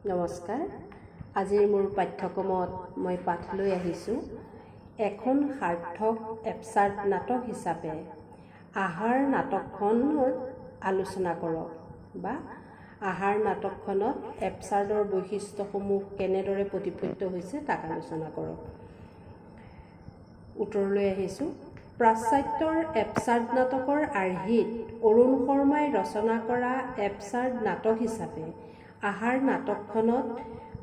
নমস্কাৰ। আজিৰ মোৰ পাঠ্যক্ৰমত মই পাঠ লৈ আহিছোঁ এখন সাৰ্থক এপচাৰ্ড নাটক হিচাপে আহাৰ নাটকখনৰ আলোচনা কৰক বা আহাৰ নাটকখনত এপচাৰ্ডৰ বৈশিষ্ট্যসমূহ কেনেদৰে প্ৰতিফলিত হৈছে তাক আলোচনা কৰক। উত্তৰলৈ আহিছোঁ। পাশ্চাত্যৰ এপচাৰ্ড নাটকৰ আৰ্হিত অৰুণ শৰ্মাই ৰচনা কৰা এপচাৰ্ড নাটক হিচাপে আহাৰ নাটকখনত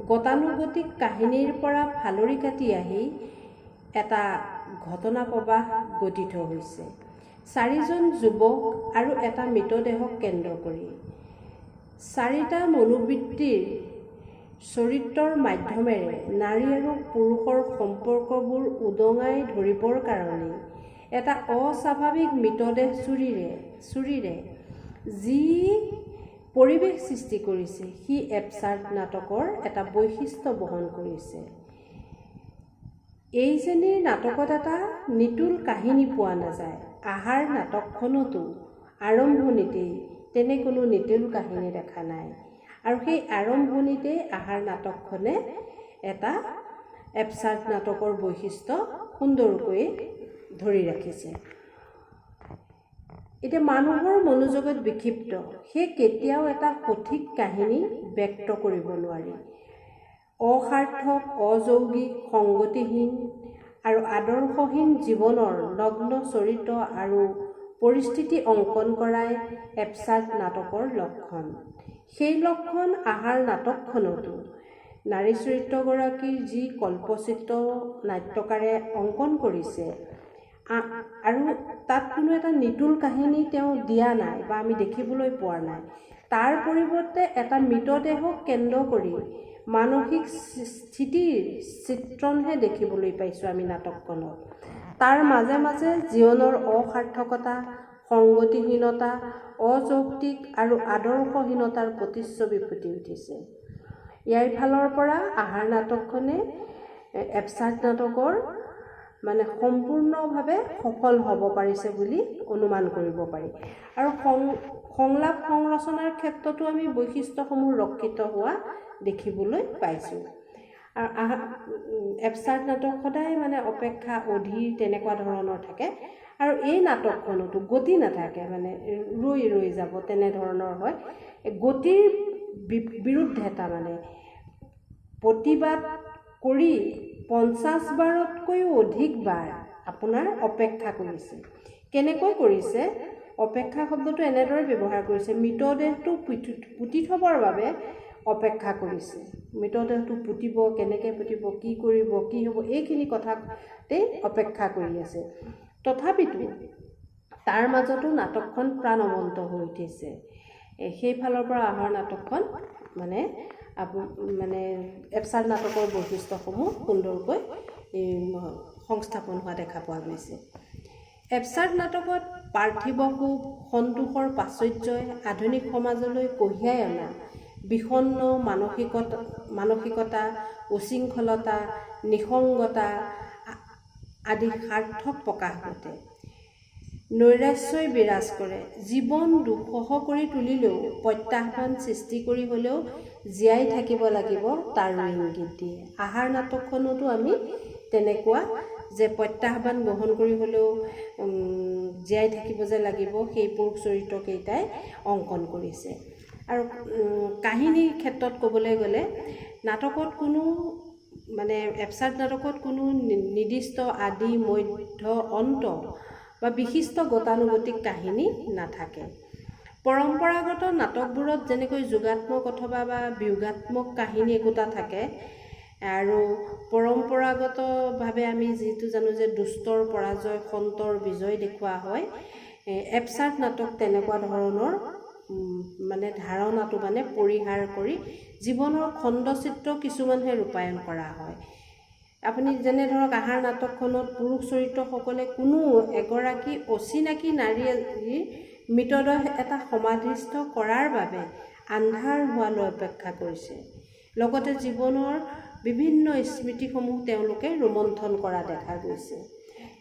গতানুগতিক কাহিনীৰ পৰা ফালৰি কাটি আহি এটা ঘটনা প্ৰবাহ গঠিত হৈছে। চাৰিজন যুৱক আৰু এটা মৃতদেহক কেন্দ্ৰ কৰি চাৰিটা মনোবৃত্তিৰ চৰিত্ৰৰ মাধ্যমেৰে নাৰী আৰু পুৰুষৰ সম্পৰ্কবোৰ উদঙাই ধৰিবৰ কাৰণে এটা অস্বাভাৱিক মৃতদেহ চুৰিৰে যি পৰিৱেশ সৃষ্টি কৰিছে সি এপচাৰ্ড নাটকৰ এটা বৈশিষ্ট্য বহন কৰিছে। এই শ্ৰেণীৰ নাটকত এটা নিতুল কাহিনী পোৱা নাযায়। আহাৰ নাটকখনতো আৰম্ভণিতেই তেনে কোনো নিতুল কাহিনী দেখা নাই আৰু সেই আৰম্ভণিতেই আহাৰ নাটকখনে এটা এপচাৰ্ড নাটকৰ বৈশিষ্ট্য সুন্দৰকৈ ধৰি ৰাখিছে। এতিয়া মানুহৰ মনোযোগত বিক্ষিপ্ত সেই কেতিয়াও এটা সঠিক কাহিনী ব্যক্ত কৰিব নোৱাৰি। অসাৰ্থক, অযৌগিক, সংগতিহীন আৰু আদৰ্শহীন জীৱনৰ নগ্ন চৰিত্ৰ আৰু পৰিস্থিতি অংকন কৰাই এপচাৰ্ড নাটকৰ লক্ষণ। সেই লক্ষণ আহাৰ নাটকখনতো নাৰী চৰিত্ৰগৰাকীৰ যি কল্পচিত্ৰ নাট্যকাৰে অংকন কৰিছে আৰু তাত কোনো এটা নিতুল কাহিনী তেওঁ দিয়া নাই বা আমি দেখিবলৈ পোৱা নাই। তাৰ পৰিৱৰ্তে এটা মৃতদেহক কেন্দ্ৰ কৰি মানসিক স্থিতিৰ চিত্ৰণহে দেখিবলৈ পাইছোঁ আমি নাটকখনত। তাৰ মাজে মাজে জীৱনৰ অসাৰ্থকতা, সংগতিহীনতা, অযৌক্তিক আৰু আদৰ্শহীনতাৰ প্ৰতিচ্ছবি ফুটি উঠিছে। ইয়াৰ ফালৰ পৰা আহাৰ নাটকখনে এপচাৰ্ড নাটকৰ সম্পূৰ্ণভাৱে সফল হ'ব পাৰিছে বুলি অনুমান কৰিব পাৰি। আৰু সংলাপ সংৰচনাৰ ক্ষেত্ৰতো আমি বৈশিষ্ট্যসমূহ ৰক্ষিত হোৱা দেখিবলৈ পাইছোঁ। আৰু এপচাৰ্ড নাটক সদায় অপেক্ষা অধীৰ তেনেকুৱা ধৰণৰ থাকে আৰু এই নাটকখনতো গতি নাথাকে, ৰৈ ৰৈ যাব তেনেধৰণৰ হয়। গতিৰ বিৰুদ্ধে প্ৰতিবাদ কৰি 50 বাৰতকৈও অধিক বাৰ আপোনাৰ অপেক্ষা কৰিছে। কেনেকৈ কৰিছে? অপেক্ষা শব্দটো এনেদৰে ব্যৱহাৰ কৰিছে, মৃতদেহটো পুতি থবৰ বাবে অপেক্ষা কৰিছে। মৃতদেহটো পুতিব, কেনেকৈ পুতিব, কি কৰিব, কি হ'ব, এইখিনি কথাতেই অপেক্ষা কৰি আছে। তথাপিতো তাৰ মাজতো নাটকখন প্ৰাণৱন্ত হৈ উঠিছে। সেইফালৰ পৰা আহাৰ নাটকখন এপচাৰ্ড নাটকৰ বৈশিষ্ট্যসমূহ সুন্দৰকৈ সংস্থাপন হোৱা দেখা পোৱা গৈছে। এপচাৰ্ড নাটকত পাৰ্থিৱ সুখ, সন্তোষৰ প্ৰাচুৰ্যই আধুনিক সমাজলৈ কঢ়িয়াই অনা বিষণ্ণ মানসিকতা, উশৃংখলতা, নিসংগতা আদি সাৰ্থক প্ৰকাশ ঘটে। নৈৰাশ্যই বিৰাজ কৰে। জীৱন দুঃসহ কৰি তুলিলেও প্ৰত্যাহ্বান সৃষ্টি কৰি হ'লেও জীয়াই থাকিব লাগিব তাৰো ইংগিত দিয়ে। আহাৰ নাটকখনতো আমি তেনেকুৱা যে প্ৰত্যাহ্বান গ্ৰহণ কৰি হ'লেও জীয়াই থাকিব যে লাগিব সেই পুৰুষ চৰিত্ৰকেইটাই অংকন কৰিছে। আৰু কাহিনীৰ ক্ষেত্ৰত ক'বলৈ গ'লে নাটকত কোনো এপচাৰ্ড নাটকত কোনো নিৰ্দিষ্ট আদি, মধ্য, অন্ত বা বিশিষ্ট গতানুগতিক কাহিনী নাথাকে। পৰম্পৰাগত নাটকবোৰত যেনেকৈ যোগাত্মক অথবা বা বিয়োগাত্মক কাহিনী একোটা থাকে আৰু পৰম্পৰাগতভাৱে আমি যিটো জানো যে দুষ্টৰ পৰাজয়, সন্তৰ বিজয় দেখুওৱা হয়, এপচাৰ্ড নাটক তেনেকুৱা ধৰণৰ ধাৰণাটো পৰিহাৰ কৰি জীৱনৰ খণ্ডচিত্ৰ কিছুমানহে ৰূপায়ণ কৰা হয়। আপুনি যেনে ধৰক আহাৰ নাটকখনত পুৰুষ চৰিত্ৰসকলে কোনো এগৰাকী অচিনাকি নাৰীৰ মৃতদেহ এটা সমাধিস্থ কৰাৰ বাবে আন্ধাৰ হোৱালৈ অপেক্ষা কৰিছে। লগতে জীৱনৰ বিভিন্ন স্মৃতিসমূহ তেওঁলোকে ৰোমন্থন কৰা দেখা গৈছে।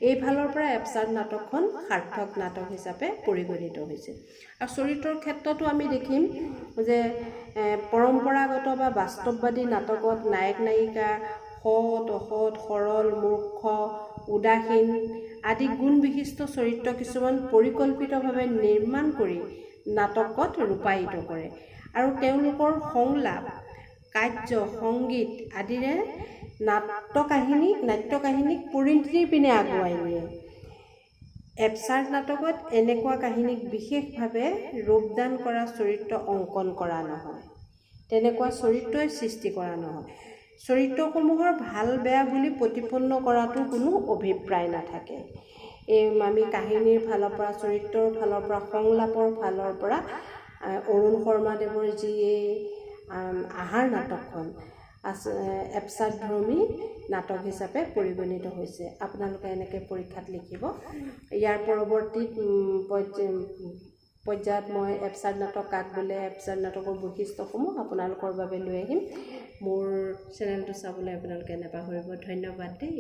এইফালৰ পৰা এবছাৰ্ড নাটকখন সাৰ্থক নাটক হিচাপে পৰিগণিত হৈছে। আৰু চৰিত্ৰৰ ক্ষেত্ৰতো আমি দেখিম যে পৰম্পৰাগত বা বাস্তৱবাদী নাটকত নায়ক নায়িকা সৎ অসৎ সৰল মূৰ্খ উদাসীন আদি গুণ বিশিষ্ট চৰিত্ৰ কিছুমান পৰিকল্পিতভাৱে নিৰ্মাণ কৰি নাটকত ৰূপায়িত কৰে আৰু তেওঁলোকৰ সংলাপ কাৰ্য সংগীত আদিৰে নাট্য কাহিনীক পৰিণতিৰ পিনে আগুৱাই নিয়ে। এবছাৰ্ড নাটকত এনেকুৱা কাহিনীক বিশেষভাৱে ৰূপদান কৰা চৰিত্ৰ অংকন কৰা নহয়, তেনেকুৱা চৰিত্ৰই সৃষ্টি কৰা নহয়। চৰিত্ৰসমূহৰ ভাল বেয়া বুলি প্ৰতিপন্ন কৰাটো কোনো অভিপ্ৰায় নাথাকে। আমি কাহিনীৰ ফালৰ পৰা চৰিত্ৰৰ ফালৰ পৰা সংলাপৰ ফালৰ পৰা অৰুণ শৰ্মাদেৱৰ যি আহাৰ নাটকখন এবছাৰ্ডধৰ্মী নাটক হিচাপে পৰিগণিত হৈছে। আপোনালোকে এনেকৈ পৰীক্ষাত লিখিব। ইয়াৰ পৰৱৰ্তী পৰ্যায়ত মই এবছাৰ্ড নাটক কাক বোলে এবছাৰ্ড নাটকৰ বৈশিষ্ট্যসমূহ আপোনালোকৰ বাবে লৈ আহিম। মোৰ চেনেলটো চাবলৈ আপোনালোকে নাপাহৰিব। ধন্যবাদ দেই।